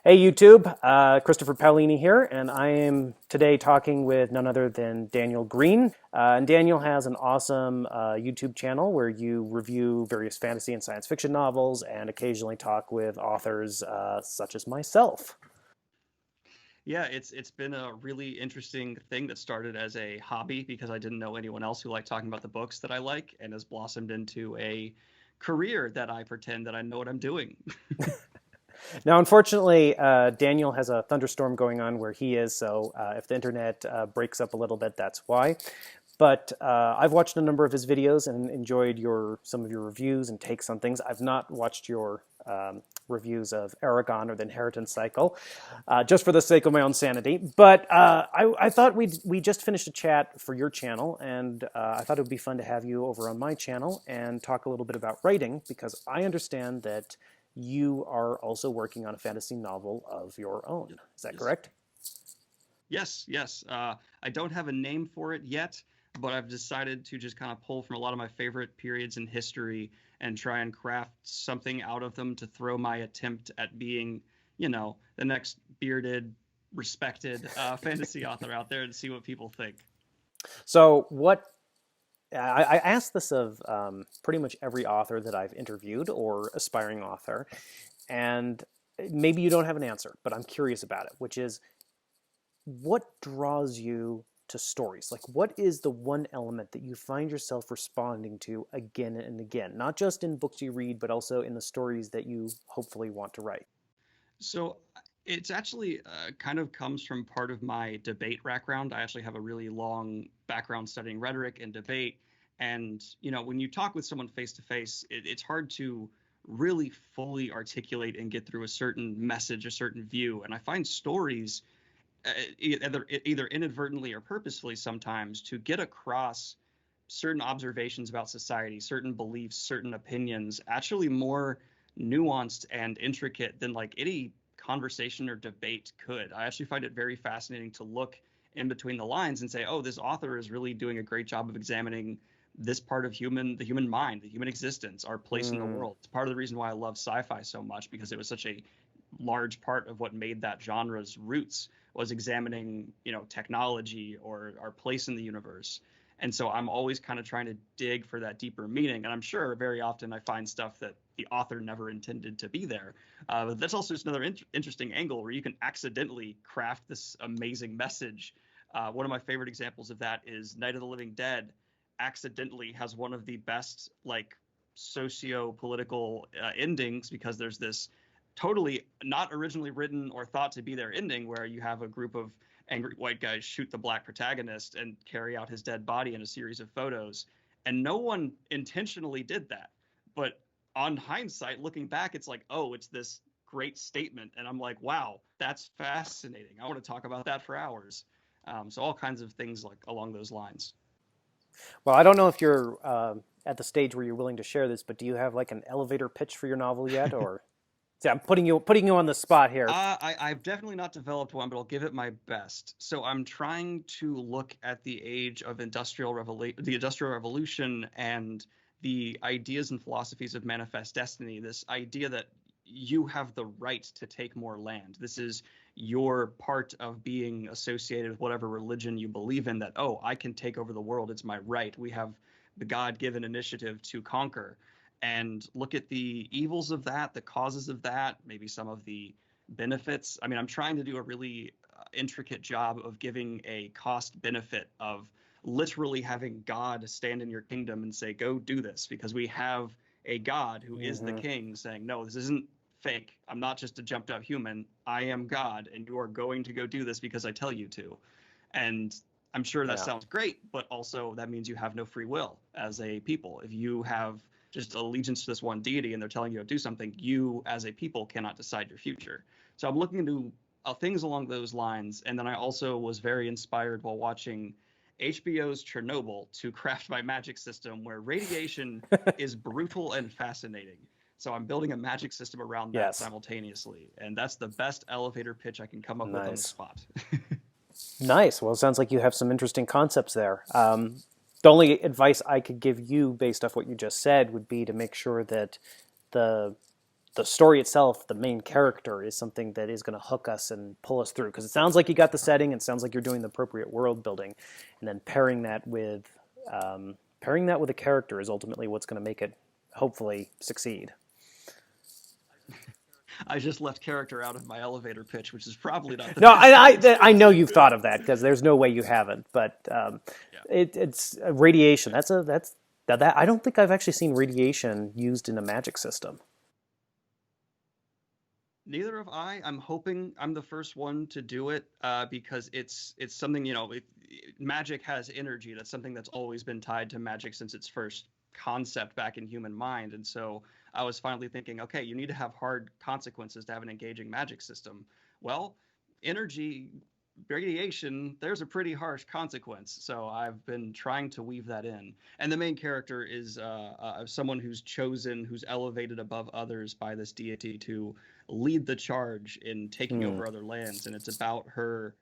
Hey YouTube, Christopher Paolini here, and I am today talking with none other than Daniel Greene. And Daniel has an awesome YouTube channel where you review various fantasy and science fiction novels and occasionally talk with authors such as myself. Yeah, it's been a really interesting thing that started as a hobby because I didn't know anyone else who liked talking about the books that I like, and has blossomed into a career that I pretend that I know what I'm doing. Now, unfortunately, Daniel has a thunderstorm going on where he is, so if the internet breaks up a little bit, that's why. But I've watched a number of his videos and enjoyed some of your reviews and takes on things. I've not watched your reviews of Aragon or the Inheritance Cycle, just for the sake of my own sanity. But I thought we just finished a chat for your channel, and I thought it would be fun to have you over on my channel and talk a little bit about writing, because I understand that you are also working on a fantasy novel of your own. Is that Yes. correct? Yes. I don't have a name for it yet, but I've decided to just kind of pull from a lot of my favorite periods in history and try and craft something out of them to throw my attempt at being, the next bearded, respected fantasy author out there and see what people think. So what I asked this of pretty much every author that I've interviewed or aspiring author, and maybe you don't have an answer, but I'm curious about it, which is what draws you to stories? Like, what is the one element that you find yourself responding to again and again, not just in books you read, but also in the stories that you hopefully want to write? So it's actually kind of comes from part of my debate background. I actually have a really long background studying rhetoric and debate. And, when you talk with someone face to face, it's hard to really fully articulate and get through a certain message, a certain view. And I find stories, either inadvertently or purposefully sometimes, to get across certain observations about society, certain beliefs, certain opinions, actually more nuanced and intricate than like any conversation or debate could. I actually find it very fascinating to look in between the lines and say, oh, this author is really doing a great job of examining this part of the human mind, the human existence, our place in the Mm, world. It's part of the reason why I love sci-fi so much, because it was such a large part of what made that genre's roots, was examining, technology or our place in the universe. And so I'm always kind of trying to dig for that deeper meaning. And I'm sure very often I find stuff that the author never intended to be there. But that's also just another interesting angle where you can accidentally craft this amazing message. One of my favorite examples of that is Night of the Living Dead accidentally has one of the best, like, socio-political endings, because there's this totally not originally written or thought to be their ending where you have a group of angry white guys shoot the black protagonist and carry out his dead body in a series of photos. And no one intentionally did that. But on hindsight, looking back, it's like, oh, it's this great statement. And I'm like, wow, that's fascinating. I want to talk about that for hours. So all kinds of things like along those lines. well, I don't know if you're at the stage where you're willing to share this, but do you have like an elevator pitch for your novel yet, or see, I'm putting you on the spot here. I've definitely not developed one, but I'll give it my best. So I'm trying to look at the age of the Industrial Revolution, and the ideas and philosophies of manifest destiny. This idea that you have the right to take more land. This is your part of being associated with whatever religion you believe in. That, oh, I can take over the world. It's my right. We have the God-given initiative to conquer, and look at the evils of that, the causes of that, maybe some of the benefits. I mean, I'm trying to do a really intricate job of giving a cost benefit of literally having God stand in your kingdom and say, go do this, because we have a God who is the Hmm. king saying, no, this isn't fake. I'm not just a jumped up human. I am God, and you are going to go do this because I tell you to. And I'm sure that Yeah. sounds great, but also that means you have no free will as a people. If you have just allegiance to this one deity and they're telling you to do something, you as a people cannot decide your future. So I'm looking into things along those lines. And then I also was very inspired while watching HBO's Chernobyl to craft my magic system, where radiation is brutal and fascinating. So I'm building a magic system around that Yes. simultaneously. And that's the best elevator pitch I can come up with on the Nice. spot. Nice. Well, it sounds like you have some interesting concepts there. The only advice I could give you based off what you just said would be to make sure that the the story itself, the main character, is something that is going to hook us and pull us through. Because it sounds like you got the setting, it sounds like you're doing the appropriate world building, and then pairing that with a character is ultimately what's going to make it hopefully succeed. I just left character out of my elevator pitch, which is probably not the No, best thing to I know do. you've thought of that because there's no way you haven't. But Yeah. it's radiation. That I don't think I've actually seen radiation used in a magic system. Neither have I. I'm hoping I'm the first one to do it because it's something, magic has energy. That's something that's always been tied to magic since its first concept back in human mind. And so I was finally thinking, okay, you need to have hard consequences to have an engaging magic system. Well, energy, radiation, there's a pretty harsh consequence. So I've been trying to weave that in. And the main character is someone who's chosen, who's elevated above others by this deity to lead the charge in taking Hmm. over other lands. And it's about her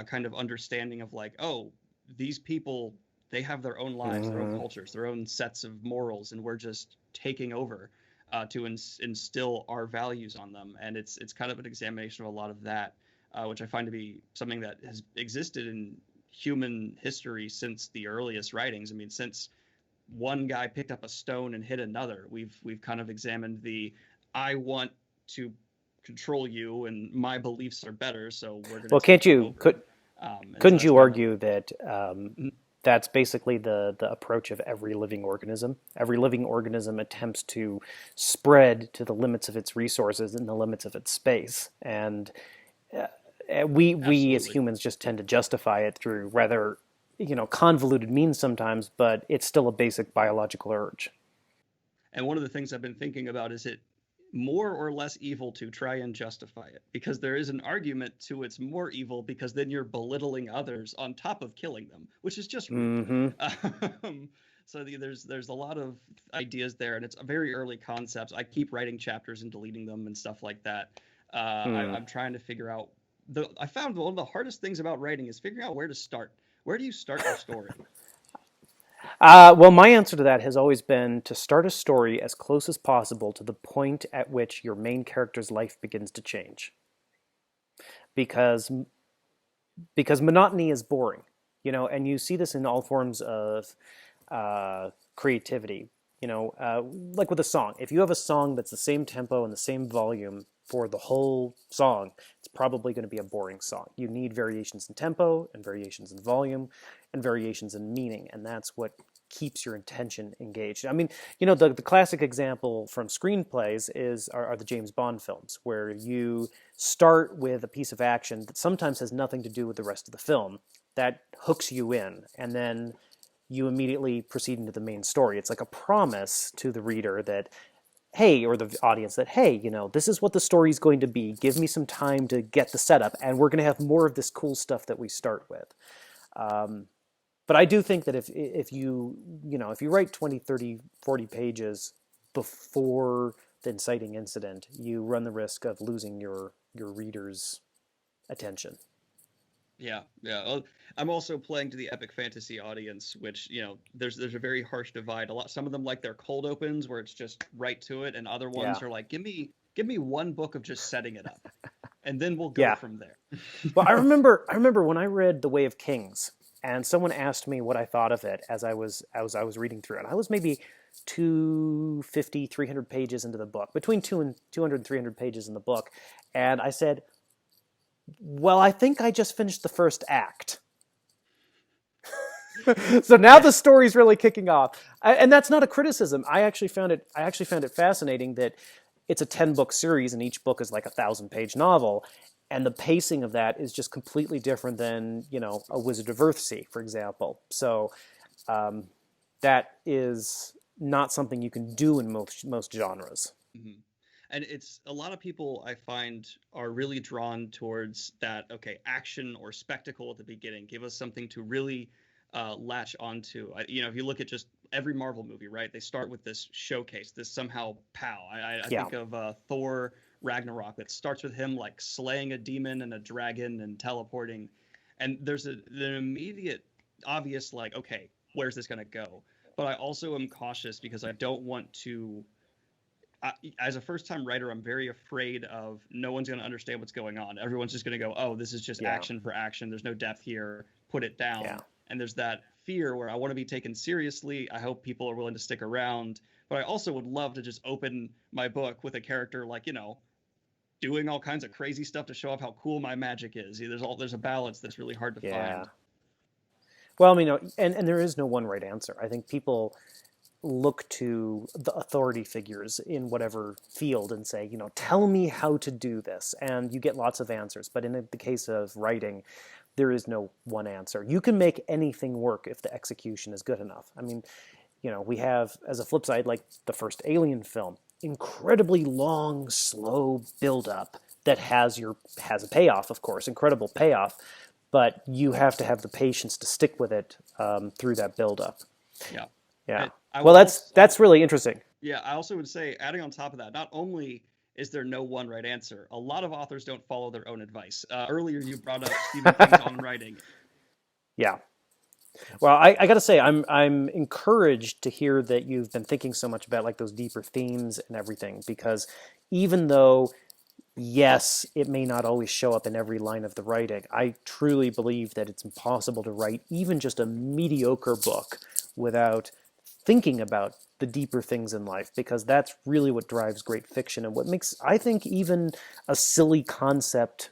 kind of understanding of like, oh, these people, they have their own lives, their own Mm-hmm. cultures, their own sets of morals, and we're just taking over to instill our values on them. And it's kind of an examination of a lot of that, which I find to be something that has existed in human history since the earliest writings. I mean, since one guy picked up a stone and hit another, we've kind of examined the I want to control you and my beliefs are better, so we're going Well, to take you over. And so couldn't that's you kind of argue that that's basically the approach of every living organism? Every living organism attempts to spread to the limits of its resources and the limits of its space, and we as absolutely. humans just tend to justify it through rather convoluted means sometimes, but it's still a basic biological urge. And one of the things I've been thinking about is it more or less evil to try and justify it? Because there is an argument to it's more evil because then you're belittling others on top of killing them, which is just rude. Mm-hmm. Um, so there's a lot of ideas there, and it's very early concepts. I keep writing chapters and deleting them and stuff like that. Hmm. I'm trying to figure out. I found one of the hardest things about writing is figuring out where to start. Where do you start your story? Well, my answer to that has always been to start a story as close as possible to the point at which your main character's life begins to change, because monotony is boring, and you see this in all forms of creativity. Like with a song, if you have a song that's the same tempo and the same volume for the whole song, it's probably going to be a boring song. You need variations in tempo and variations in volume and variations in meaning, and that's what keeps your attention engaged. I mean, the classic example from screenplays are the James Bond films, where you start with a piece of action that sometimes has nothing to do with the rest of the film that hooks you in, and then you immediately proceed into the main story. It's like a promise to the reader that, hey, or the audience that, hey, this is what the story's going to be. Give me some time to get the setup, and we're going to have more of this cool stuff that we start with. Um, but I do think that if you write 20, 30, 40 pages before the inciting incident, you run the risk of losing your reader's attention. Yeah, yeah. Well, I'm also playing to the epic fantasy audience, which there's a very harsh divide. Some of them like their cold opens where it's just right to it, and other Yeah. ones are like, give me one book of just setting it up, and then we'll go Yeah. from there. Well, I remember when I read The Way of Kings, and someone asked me what I thought of it as I was reading through it. And I was maybe 250, 300 pages into the book, between 200 and 300 pages in the book, and I said, "Well, I think I just finished the first act." So now Yeah, the story's really kicking off, and that's not a criticism. I actually found it fascinating that it's a 10 book series, and each book is like 1,000 page novel, and the pacing of that is just completely different than a Wizard of Earthsea, for example. So um, that is not something you can do in most genres. hmm and it's a lot of people I find are really drawn towards that. Okay, action or spectacle at the beginning. Give us something to really latch onto. If you look at just every Marvel movie, right? They start with this showcase, this somehow pow. I Yeah, think of Thor Ragnarok. It starts with him like slaying a demon and a dragon and teleporting, and there's an immediate, obvious like, okay, where's this gonna go? But I also am cautious because I don't want to as a first-time writer, I'm very afraid of no one's going to understand what's going on. Everyone's just going to go, "Oh, this is just Yeah, action for action. There's no depth here. Put it yeah, down." And there's that fear where I want to be taken seriously. I hope people are willing to stick around, but I also would love to just open my book with a character like, doing all kinds of crazy stuff to show off how cool my magic is. There's a balance that's really hard to yeah. find. Well, I mean, and there is no one right answer. I think people look to the authority figures in whatever field and say, tell me how to do this. And you get lots of answers. But in the case of writing, there is no one answer. You can make anything work if the execution is good enough. I mean, we have, as a flip side, like the first Alien film, incredibly long, slow build-up that has a payoff, of course, incredible payoff, but you have to have the patience to stick with it through that build-up. Yeah. Yeah. I Well, will also, that's really interesting. yeah, I also would say, adding on top of that, not only is there no one right answer, a lot of authors don't follow their own advice. Earlier, you brought up Stephen King's On Writing. Yeah. Well, I got to say, I'm encouraged to hear that you've been thinking so much about like those deeper themes and everything, because even though yes, it may not always show up in every line of the writing, I truly believe that it's impossible to write even just a mediocre book without thinking about the deeper things in life, because that's really what drives great fiction and what makes, I think, even a silly concept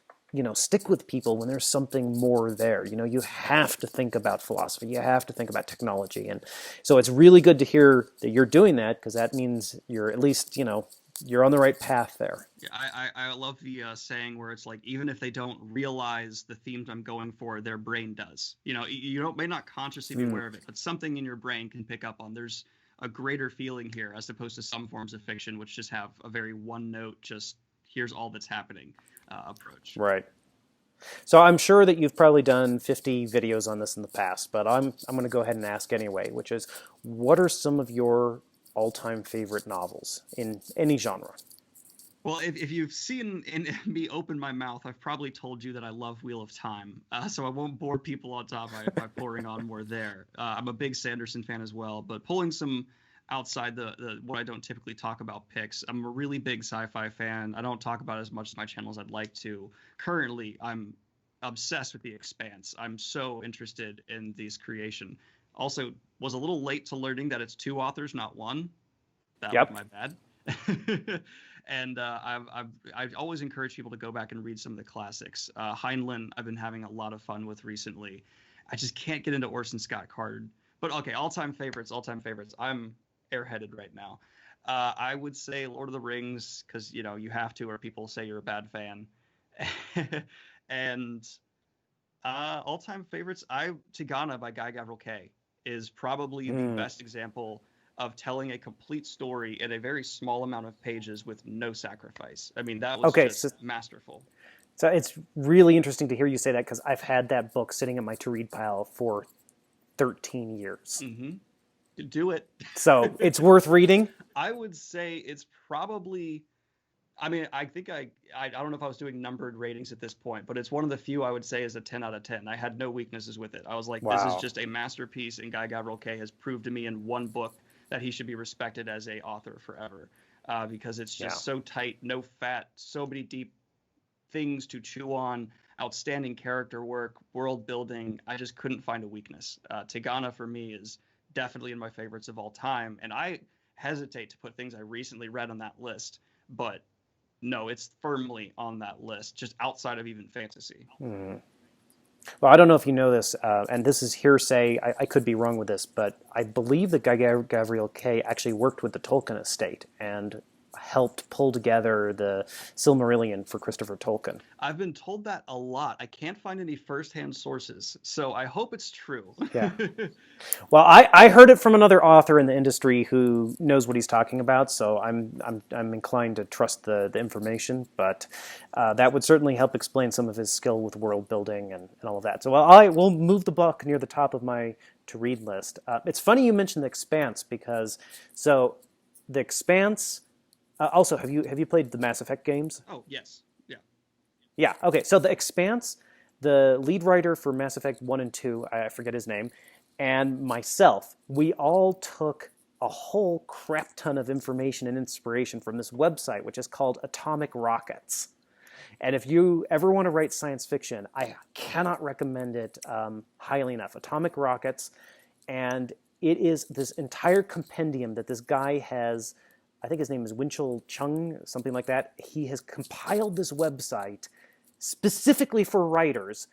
stick with people when there's something more there. You have to think about philosophy, you have to think about technology, and so it's really good to hear that you're doing that, because that means you're at least you're on the right path there. Yeah, I love the saying where it's like, even if they don't realize the themes I'm going for, their brain does. You don't may not consciously be aware of it, but something in your brain can pick up on. There's a greater feeling here, as opposed to some forms of fiction which just have a very one note, just here's all that's happening approach. Right. So I'm sure that you've probably done 50 videos on this in the past, but I'm going to go ahead and ask anyway, which is, what are some of your all-time favorite novels in any genre? Well, if you've seen me open my mouth, I've probably told you that I love Wheel of Time, so I won't bore people on top by pouring on more there. I'm a big Sanderson fan as well, but pulling some outside the what I don't typically talk about picks, I'm a really big sci-fi fan. I don't talk about it as much as my channel as I'd like to. Currently, I'm obsessed with The Expanse. I'm so interested in this creation. Also, was a little late to learning that it's two authors, not one. That was Yep. my bad. And I've always encouraged people to go back and read some of the classics. Heinlein, I've been having a lot of fun with recently. I just can't get into Orson Scott Card. But okay, all-time favorites. I'm airheaded right now. I would say Lord of the Rings, because you have to, or people say you're a bad fan. And all-time favorites, Tigana by Guy Gavriel Kay is probably the best example of telling a complete story in a very small amount of pages with no sacrifice. I mean, that was Okay, just masterful. so it's really interesting to hear you say that, because I've had that book sitting in my to-read pile for 13 years. Mm-hmm. Do it. So it's worth reading. I would say it's probably, I mean, I think I don't know if I was doing numbered ratings at this point, but it's one of the few I would say is a 10 out of 10. I had no weaknesses with it. I was like, This is Wow. just a masterpiece, and Guy Gavriel Kay has proved to me in one book that he should be respected as a author forever, because it's just so tight, no fat, so many deep things to chew on, outstanding character work, world building. I just couldn't find a weakness. Tigana for me is definitely in my favorites of all time, and I hesitate to put things I recently read on that list, but no, it's firmly on that list, just outside of even fantasy. Well, I don't know if you know this, and this is hearsay. I could be wrong with this, but I believe that Guy Gavriel Kay actually worked with the Tolkien estate and helped pull together the Silmarillion for Christopher Tolkien. I've been told that a lot. I can't find any firsthand sources, so I hope it's true. Yeah. Well, I heard it from another author in the industry who knows what he's talking about, so I'm inclined to trust the information. But that would certainly help explain some of his skill with world building and all of that. So I will move the book near the top of my to read list. It's funny you mentioned The Expanse, because The Expanse. Also, have you played the Mass Effect games? Oh, yes. Yeah. Yeah. Okay. So The Expanse, the lead writer for Mass Effect 1 and 2, I forget his name, and myself, we all took a whole crap ton of information and inspiration from this website, which is called Atomic Rockets. And if you ever want to write science fiction, I cannot recommend it highly enough. Atomic Rockets, and it is this entire compendium that this guy has. I think his name is Winchell Chung, something like that. He has compiled this website specifically for writers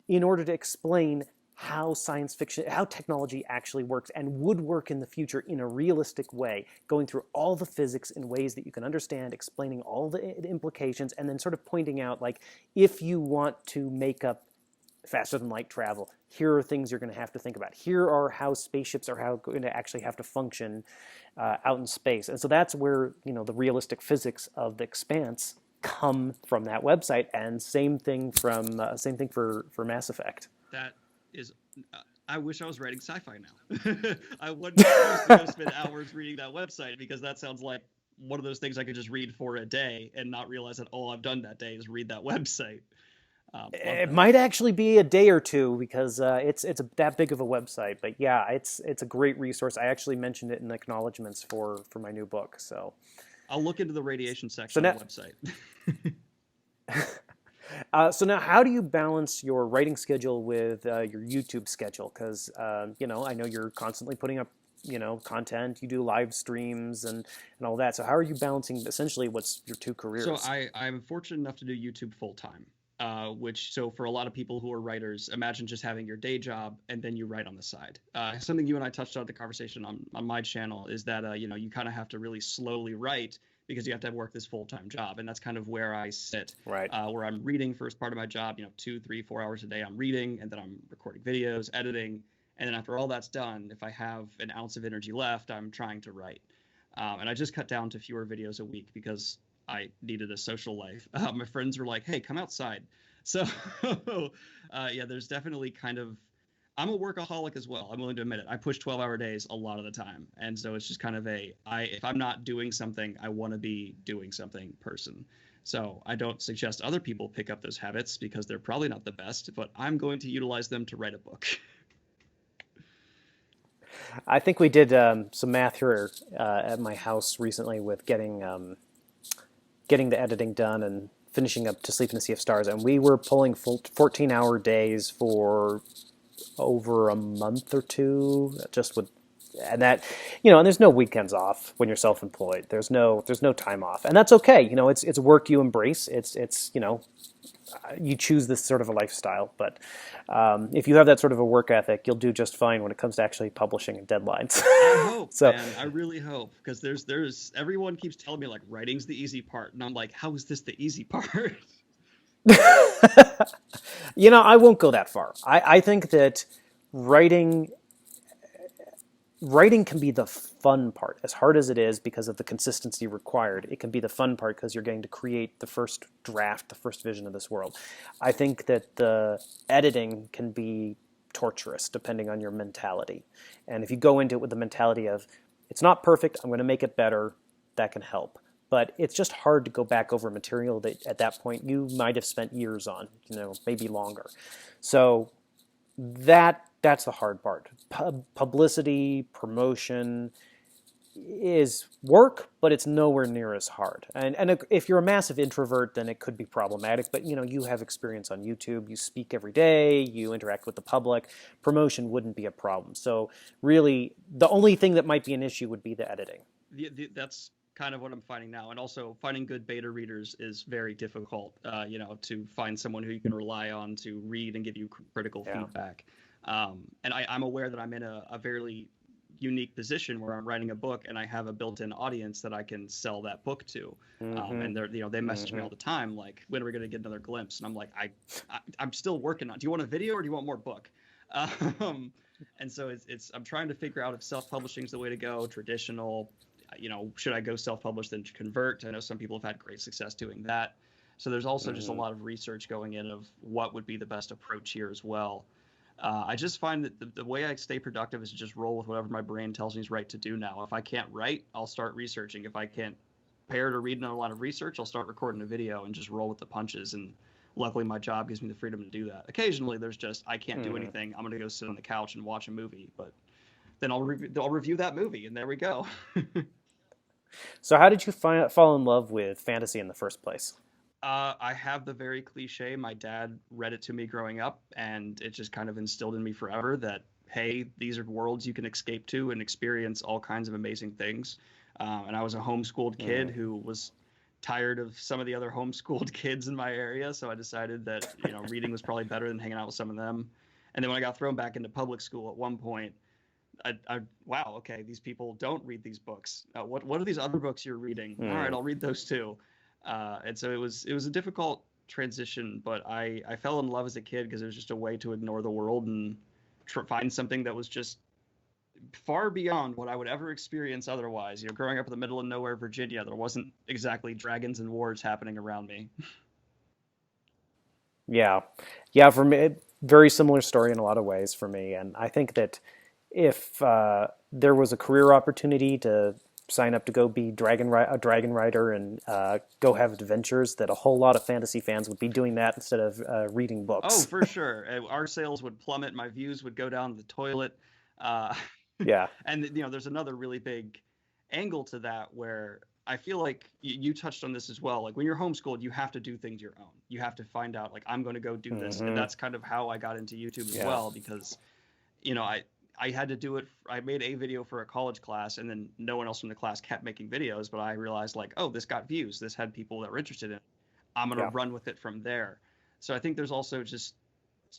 in order to explain how science fiction, how technology actually works and would work in the future in a realistic way, going through all the physics in ways that you can understand, explaining all the implications, and then sort of pointing out, like, if you want to make up faster than light travel, here are things you're going to have to think about. Here are how spaceships are how going to actually have to function out in space. And so that's where, the realistic physics of the Expanse come from that website. And same thing for Mass Effect. That is, I wish I was writing sci-fi now. I wouldn't go spend hours reading that website, because that sounds like one of those things I could just read for a day and not realize that all I've done that day is read that website. It might actually be a day or two, because it's that big of a website. But yeah, it's a great resource. I actually mentioned it in the acknowledgments for my new book. So I'll look into the radiation section of the website. So now, how do you balance your writing schedule with your YouTube schedule? Because I know you're constantly putting up content. You do live streams and all that. So how are you balancing essentially what's your two careers? So I'm fortunate enough to do YouTube full time. So for a lot of people who are writers, imagine just having your day job and then you write on the side. Something you and I touched on the conversation on my channel is that, you kind of have to really slowly write, because you have to work this full-time job. And that's kind of where I sit, right? Where I'm reading first part of my job, 2, 3, 4 hours a day I'm reading, and then I'm recording videos, editing. And then after all that's done, if I have an ounce of energy left, I'm trying to write. And I just cut down to fewer videos a week because I needed a social life. My friends were like, hey, come outside. So yeah, there's definitely kind of, I'm a workaholic as well. I'm willing to admit it. I push 12-hour days a lot of the time. And so it's just kind of if I'm not doing something, I want to be doing something person. So I don't suggest other people pick up those habits, because they're probably not the best, but I'm going to utilize them to write a book. I think we did some math here at my house recently with getting the editing done and finishing up To Sleep in a Sea of Stars. And we were pulling full 14-hour days for over a month or two, and that, and there's no weekends off when you're self-employed. There's no time off, and that's okay. It's work you embrace. It's you choose this sort of a lifestyle. But if you have that sort of a work ethic, you'll do just fine when it comes to actually publishing and deadlines. I hope, man. I really hope, because there's everyone keeps telling me, like, writing's the easy part, and I'm like, how is this the easy part? I won't go that far. I think that writing can be the fun part, as hard as it is because of the consistency required. It can be the fun part because you're getting to create the first draft, the first vision of this world. I think that the editing can be torturous depending on your mentality. And if you go into it with the mentality of, it's not perfect, I'm going to make it better, that can help. But it's just hard to go back over material that at that point you might have spent years on, maybe longer. So that's the hard part. Publicity, promotion is work, but it's nowhere near as hard. And if you're a massive introvert, then it could be problematic. But you have experience on YouTube. You speak every day. You interact with the public. Promotion wouldn't be a problem. So really, the only thing that might be an issue would be the editing. That's kind of what I'm finding now. And also, finding good beta readers is very difficult, to find someone who you can rely on to read and give you critical feedback. And I'm aware that I'm in a very unique position where I'm writing a book and I have a built-in audience that I can sell that book to. And they message me all the time, like, when are we going to get another glimpse? And I'm like, I'm still working on it. Do you want a video or do you want more book? And so I'm trying to figure out if self-publishing is the way to go, traditional. Should I go self-publish then convert? I know some people have had great success doing that. So there's also just a lot of research going in of what would be the best approach here as well. I just find that the way I stay productive is to just roll with whatever my brain tells me is right to do now. If I can't write, I'll start researching. If I can't pair to read a lot of research, I'll start recording a video and just roll with the punches. And luckily my job gives me the freedom to do that. Occasionally there's just, I can't do anything. I'm going to go sit on the couch and watch a movie. But then I'll review that movie, and there we go. So how did you fall in love with fantasy in the first place? I have the very cliche. My dad read it to me growing up, and it just kind of instilled in me forever that, hey, these are worlds you can escape to and experience all kinds of amazing things. And I was a homeschooled kid Mm. who was tired of some of the other homeschooled kids in my area, so I decided that reading was probably better than hanging out with some of them. And then when I got thrown back into public school at one point, wow, okay, these people don't read these books. What are these other books you're reading? All right, Mm. I'll read those too. And so it was a difficult transition, but I fell in love as a kid because it was just a way to ignore the world and find something that was just far beyond what I would ever experience otherwise. Growing up in the middle of nowhere, Virginia, there wasn't exactly dragons and wars happening around me. Yeah, yeah. For me, very similar story in a lot of ways for me, and I think that if there was a career opportunity to sign up to go be a dragon rider and go have adventures, that a whole lot of fantasy fans would be doing that instead of reading Oh, books. for sure. Our sales would plummet. My views would go down the toilet. Uh, Yeah. and there's another really big angle to that where I feel like you touched on this as well. Like when you're homeschooled, you have to do things your own. You have to find out like I'm going to go do this, and Hmm. that's kind of how I got into YouTube as Yeah. well because you know I had to do it. I made a video for a college class, and then no one else from the class kept making videos. But I realized like, oh, this got views. This had people that were interested in it. I'm going to Yeah. run with it from there. So I think there's also just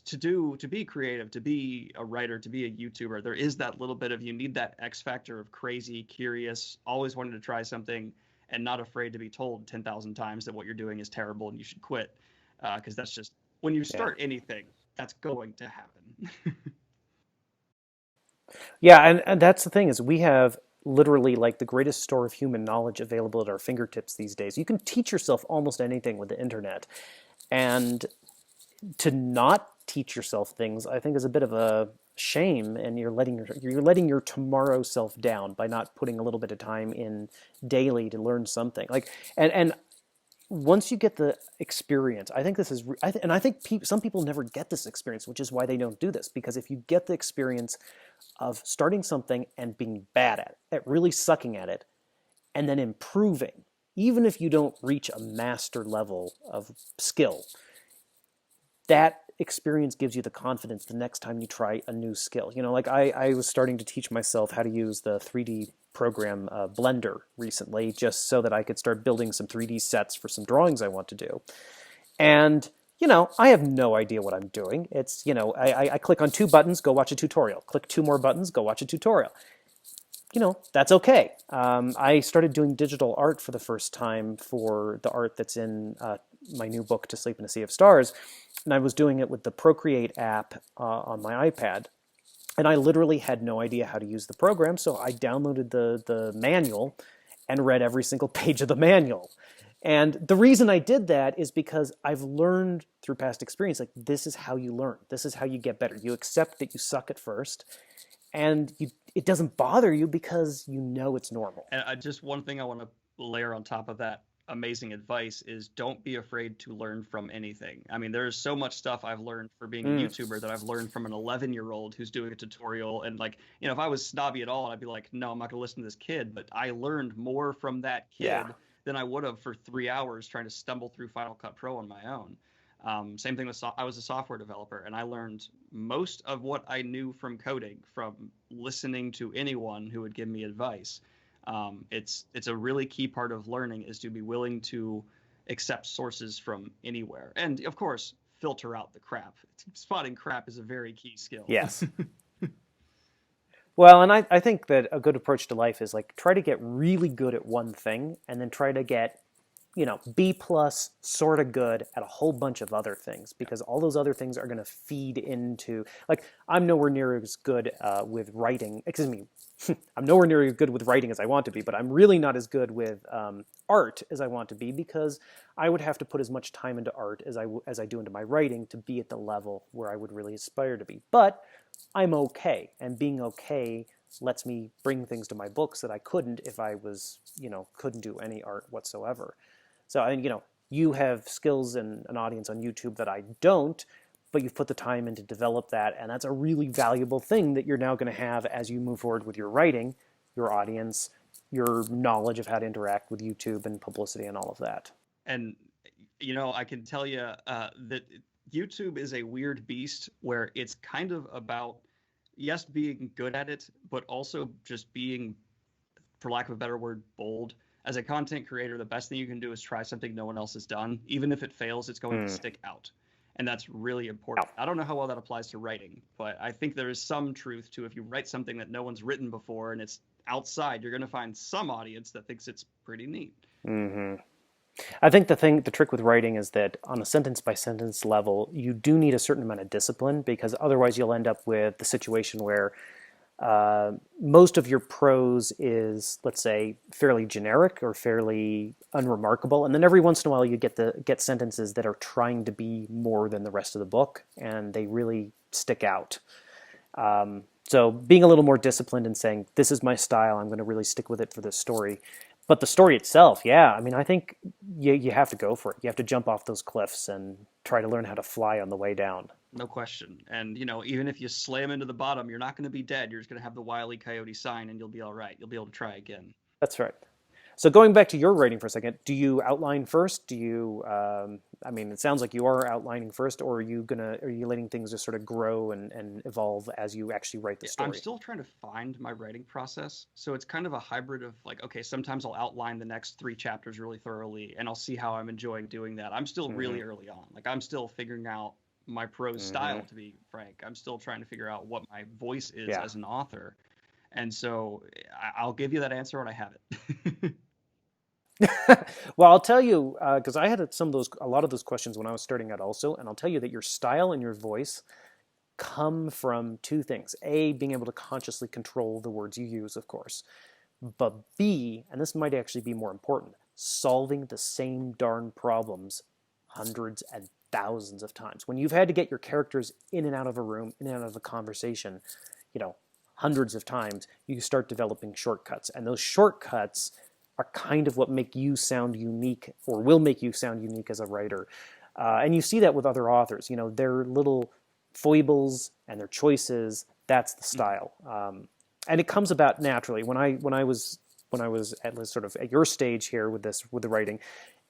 to be creative, to be a writer, to be a YouTuber, there is that little bit of you need that X factor of crazy, curious, always wanting to try something, and not afraid to be told 10,000 times that what you're doing is terrible and you should quit. Because that's just when you Yeah. start anything, that's going to happen. Yeah, and that's the thing is we have literally like the greatest store of human knowledge available at our fingertips these days. You can teach yourself almost anything with the internet. And to not teach yourself things, I think, is a bit of a shame, and you're letting your tomorrow self down by not putting a little bit of time in daily to learn something. Like, and once you get the experience, I think this is, and I think some people never get this experience, which is why they don't do this. Because if you get the experience of starting something and being bad at really sucking at it, and then improving, even if you don't reach a master level of skill, that experience gives you the confidence the next time you try a new skill. Like I was starting to teach myself how to use the 3D program Blender recently, just so that I could start building some 3D sets for some drawings I want to do. And I have no idea what I'm doing. It's, I click on two buttons, go watch a tutorial. Click two more buttons, go watch a tutorial. That's okay. I started doing digital art for the first time for the art that's in my new book, To Sleep in a Sea of Stars. And I was doing it with the Procreate app on my iPad. And I literally had no idea how to use the program, so I downloaded the manual and read every single page of the manual. And the reason I did that is because I've learned through past experience, like, this is how you learn. This is how you get better. You accept that you suck at first, and it doesn't bother you because you know it's normal. And just one thing I want to layer on top of that amazing advice is don't be afraid to learn from anything. I mean, there's so much stuff I've learned for being a Mm, YouTuber that I've learned from an 11-year-old who's doing a tutorial. And like, if I was snobby at all, I'd be like, no, I'm not going to listen to this kid. But I learned more from that yeah, kid than I would have for 3 hours trying to stumble through Final Cut Pro on my own. Same thing with I was a software developer, and I learned most of what I knew from coding from listening to anyone who would give me advice. It's a really key part of learning is to be willing to accept sources from anywhere, and of course, filter out the crap. Spotting crap is a very key skill. yes. Well, and I think that a good approach to life is like try to get really good at one thing and then try to get, B plus sort of good at a whole bunch of other things, because all those other things are going to feed into, like, I'm nowhere near as good with writing. Excuse me. I'm nowhere near as good with writing as I want to be, but I'm really not as good with art as I want to be, because I would have to put as much time into art as I do into my writing to be at the level where I would really aspire to be. But I'm okay, and being okay lets me bring things to my books that I couldn't if I was, couldn't do any art whatsoever. So, you have skills and an audience on YouTube that I don't, but you've put the time in to develop that, and that's a really valuable thing that you're now going to have as you move forward with your writing, your audience, your knowledge of how to interact with YouTube and publicity and all of that. And I can tell you that YouTube is a weird beast where it's kind of about, yes, being good at it, but also just being, for lack of a better word, bold. As a content creator, the best thing you can do is try something no one else has done. Even if it fails, it's going to stick out. And that's really important. I don't know how well that applies to writing, but I think there is some truth to, if you write something that no one's written before and it's outside, you're going to find some audience that thinks it's pretty neat. Mm-hmm. I think the trick with writing is that on a sentence by sentence level, you do need a certain amount of discipline, because otherwise you'll end up with the situation where most of your prose is, let's say, fairly generic or fairly unremarkable, and then every once in a while you get sentences that are trying to be more than the rest of the book, and they really stick out. So being a little more disciplined and saying, this is my style, I'm going to really stick with it for this story. But the story itself, yeah, I mean, I think you have to go for it. You have to jump off those cliffs and try to learn how to fly on the way down. No question. And, even if you slam into the bottom, you're not going to be dead. You're just going to have the Wile E. Coyote sign, and you'll be all right. You'll be able to try again. That's right. So going back to your writing for a second, do you outline first? Do you, I mean, it sounds like you are outlining first, or are you letting things just sort of grow and evolve as you actually write the story? I'm still trying to find my writing process. So it's kind of a hybrid of like, okay, sometimes I'll outline the next 3 chapters really thoroughly, and I'll see how I'm enjoying doing that. I'm still really early on. Like, I'm still figuring out my prose style, to be frank. I'm still trying to figure out what my voice is as an author. And so I'll give you that answer when I have it. Well, I'll tell you, because I had a lot of those questions when I was starting out also, and I'll tell you that your style and your voice come from 2 things. A, being able to consciously control the words you use, of course, but B, and this might actually be more important, solving the same darn problems hundreds and thousands of times. When you've had to get your characters in and out of a room, in and out of a conversation, hundreds of times, you start developing shortcuts, and those shortcuts are kind of what make you sound unique, or will make you sound unique as a writer. And you see that with other authors. Their little foibles and their choices, that's the style. And it comes about naturally. When I was at sort of at your stage here with the writing,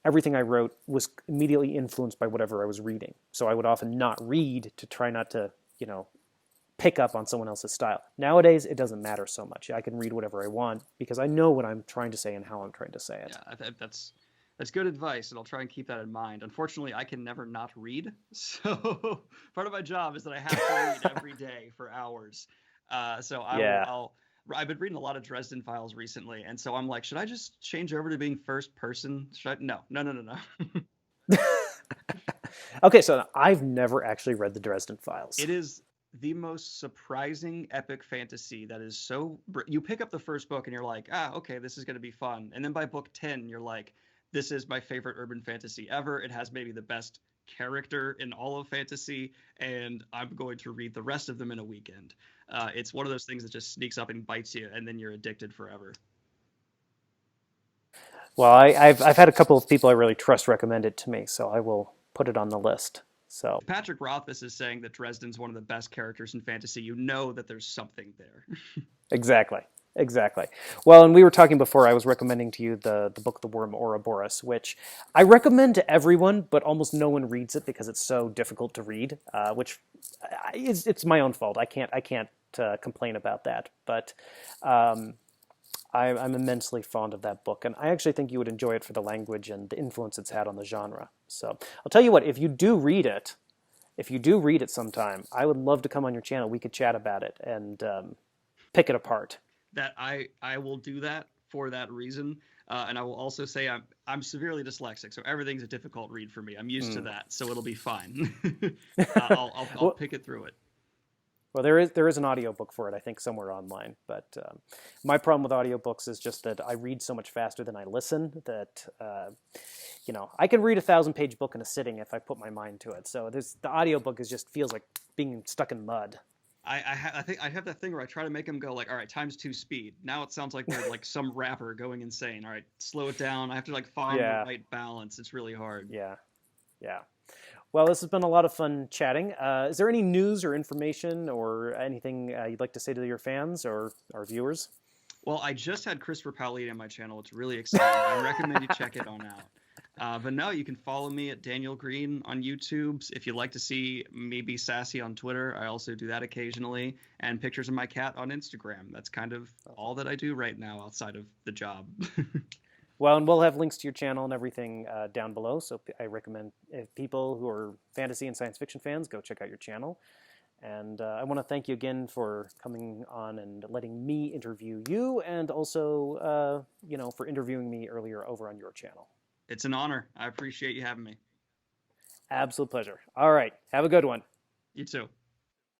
everything I wrote was immediately influenced by whatever I was reading. So I would often not read to try not to, pick up on someone else's style. Nowadays, it doesn't matter so much. I can read whatever I want because I know what I'm trying to say and how I'm trying to say it. Yeah, that's good advice, and I'll try and keep that in mind. Unfortunately, I can never not read, so part of my job is that I have to read every day for hours. So I've been reading a lot of Dresden Files recently, and so I'm like, should I just change over to being first person? No. Okay, so I've never actually read the Dresden Files. It is the most surprising epic fantasy that is so... You pick up the first book and you're like, okay, this is going to be fun. And then by book 10, you're like, this is my favorite urban fantasy ever. It has maybe the best character in all of fantasy, and I'm going to read the rest of them in a weekend. It's one of those things that just sneaks up and bites you, and then you're addicted forever. Well, I've had a couple of people I really trust recommend it to me, so I will put it on the list. So Patrick Rothfuss is saying that Dresden's one of the best characters in fantasy. You know that there's something there. Exactly. Well, and we were talking before, I was recommending to you the book The Worm Ouroboros, which I recommend to everyone, but almost no one reads it because it's so difficult to read, which it's my own fault. I can't complain about that. But I'm immensely fond of that book, and I actually think you would enjoy it for the language and the influence it's had on the genre. So I'll tell you what, if you do read it sometime, I would love to come on your channel. We could chat about it and pick it apart. That I will do that for that reason, and I will also say I'm severely dyslexic, so everything's a difficult read for me. I'm used to that, so it'll be fine. I'll pick it through it. Well, there is an audiobook for it, I think, somewhere online. But my problem with audiobooks is just that I read so much faster than I listen that, I can read a 1,000-page book in a sitting if I put my mind to it. So the audiobook just feels like being stuck in mud. I think I have that thing where I try to make them go like, all right, times 2 speed. Now it sounds like they're like some rapper going insane. All right, slow it down. I have to find the right balance. It's really hard. Yeah. Well, this has been a lot of fun chatting. Is there any news or information or anything you'd like to say to your fans or our viewers? Well, I just had Christopher Paolini on my channel. It's really exciting. I recommend you check it on out. But no, you can follow me at Daniel Greene on YouTube. If you'd like to see me be sassy on Twitter, I also do that occasionally, and pictures of my cat on Instagram. That's kind of all that I do right now outside of the job. Well, and we'll have links to your channel and everything down below. So I recommend if people who are fantasy and science fiction fans, go check out your channel. And I want to thank you again for coming on and letting me interview you, and also, for interviewing me earlier over on your channel. It's an honor. I appreciate you having me. Absolute pleasure. All right. Have a good one. You too.